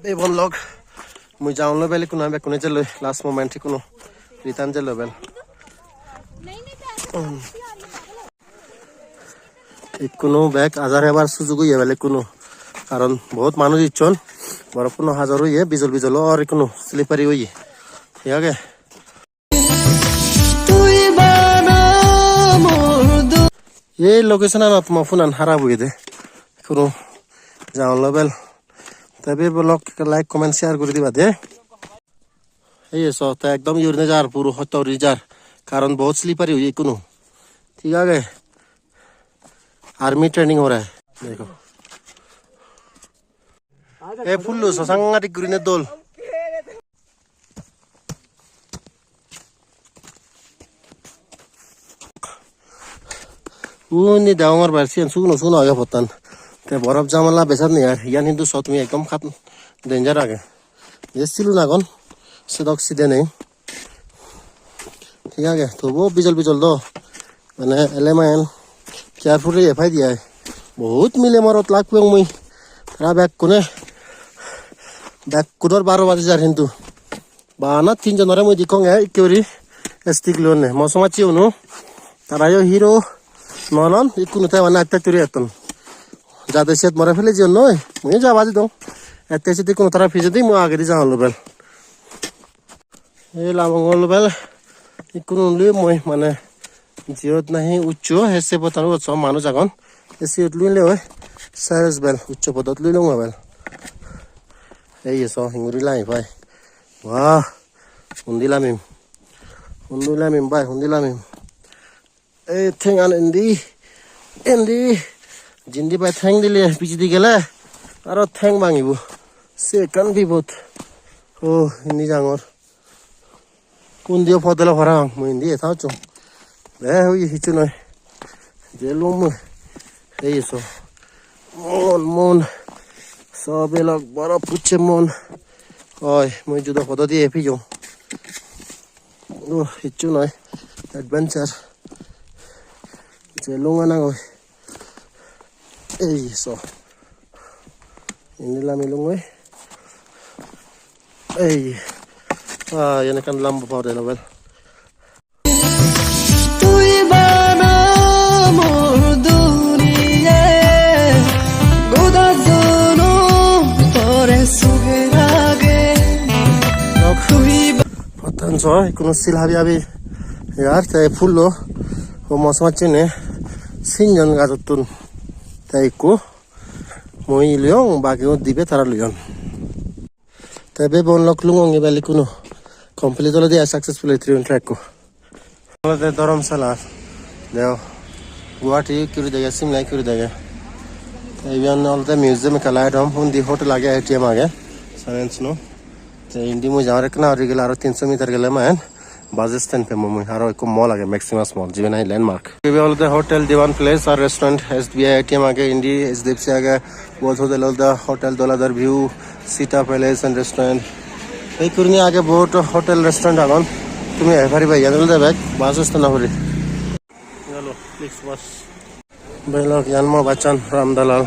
এই বলক মই যাওঁ লৈ বেলে কোনো বেকুনে যে লৈ লাষ্ট মোমেন্ট কোনো রিটার্ন যে লৈ বেল কোনো ব্যাগ আজার এবার সুযোগ ইয়ে বেলে কোনো কারণ বহুত মানুষ ইচ্ছন বরফ কোনো হাজার হইয়ে বিজল বিজল আর কোনো স্লিপারি হইয়ে ঠিক আছে এই লোকেশন আর তোমার ফোন হারা বই দে কোনো যাও লেভেল তবে ব্লগ লাইক কমেন্ট শেয়ার করে দিবা দে এই সো তো একদম ইউরিনে যার পুরো হতো রিজার কারণ বহুত স্লিপারি हुई কোনো ঠিক আছে आर्मी ट्रेनिंग हो रहा है देखो ए फुल्लू ससांगाटिक ग्रीने दोल ऊनी दावंगर बारसियन सुनो आगे पतन ते बरफ जामला बेसर नहीं यार यानी हिंदू साउथ में एकदम खत्म डेंजर आ गए ये सिलू ना कौन सदक सीधे नहीं ठीक है तो वो बिजल दो मैंने एलेमेंट केयरफुली एफआई दिया है बहुत मिले मारत लाख पे मुई तेरा बैग कुदर 12 बजे जार हिंदू बाना 3 जनरे मुई दिखोंगे क्योरी स्टिक लोन ने मौसमाची उनु तारा यो हिरो नलन इकुनु ता वाना अत्ता तुरी एतन जादे सेत मरे फेले जे नय मुई जा बाजी दो एते से दिकुनु तारा फिजे दि मु आगे दि जाहलो बेल ए लामंगल बेल इकुनु लुई मुई माने जियत नहीं उच्च हेसे पतानु छ मानु जागन एसे लुइले होय साइज बेल उच्च पदत लुइलो बेल এই সো হিঙ্গুরি লাই ভাই বাহ হুন্দিলামিম ভাই হুন্দিলামিম এই ঠেং আন এন্দি জিন্দি ভাই ঠেং দিলে পিছি দি গেলে আর ঠেং ভাঙিব সেকান বিপদ ও হিন্দি জাঙর কোন দিও ফদলা ভরা মই হিন্দি এথাও চো বে হই হিচু নয় জেলুম এই সো মন सब लोग बड़ा पूछे मन ओए मैं जुदा पता दिए भी जो ओ हिचू ना एडवेंचर चलूँगा ना कोई ए सो ini lah milung gue ya ini kan lampu power deh level so ikuno sil habi abi yar te fullo o mosmachine sinjon gazotun taiku moi leong bagio dibe tara leon tebe bonlok lungong ebali kuno complete holo dia successfully 3 track ko holo de dharamsala deo guwahati kuri dega simla kuri dega even all the museum kalai dom hundi hotel age atm age science no इंडी मुझे जाने का ना और Regal आरो 300 metre के लिए मैं बाजिस्तान पे मुझे आरो एक मॉल आगे मैक्सिमस मॉल जीवन है landmark we all the hotel Diwan place और रेस्टोरेंट एसबीआई एटीएम आगे इंडी एसडीएफसी आगे बहुत होटल ऑल द होटल दोलादर view Sita palace and restaurant এই কুরনি আগে বহুত হোটেল রেস্টুরেন্ট আগন তুমি এভারি ভাই জানল দে ব্যাগ বাজিস্তান না হরি চলো প্লিজ বাস ভাই লোক জানমো বাচান রামদালাল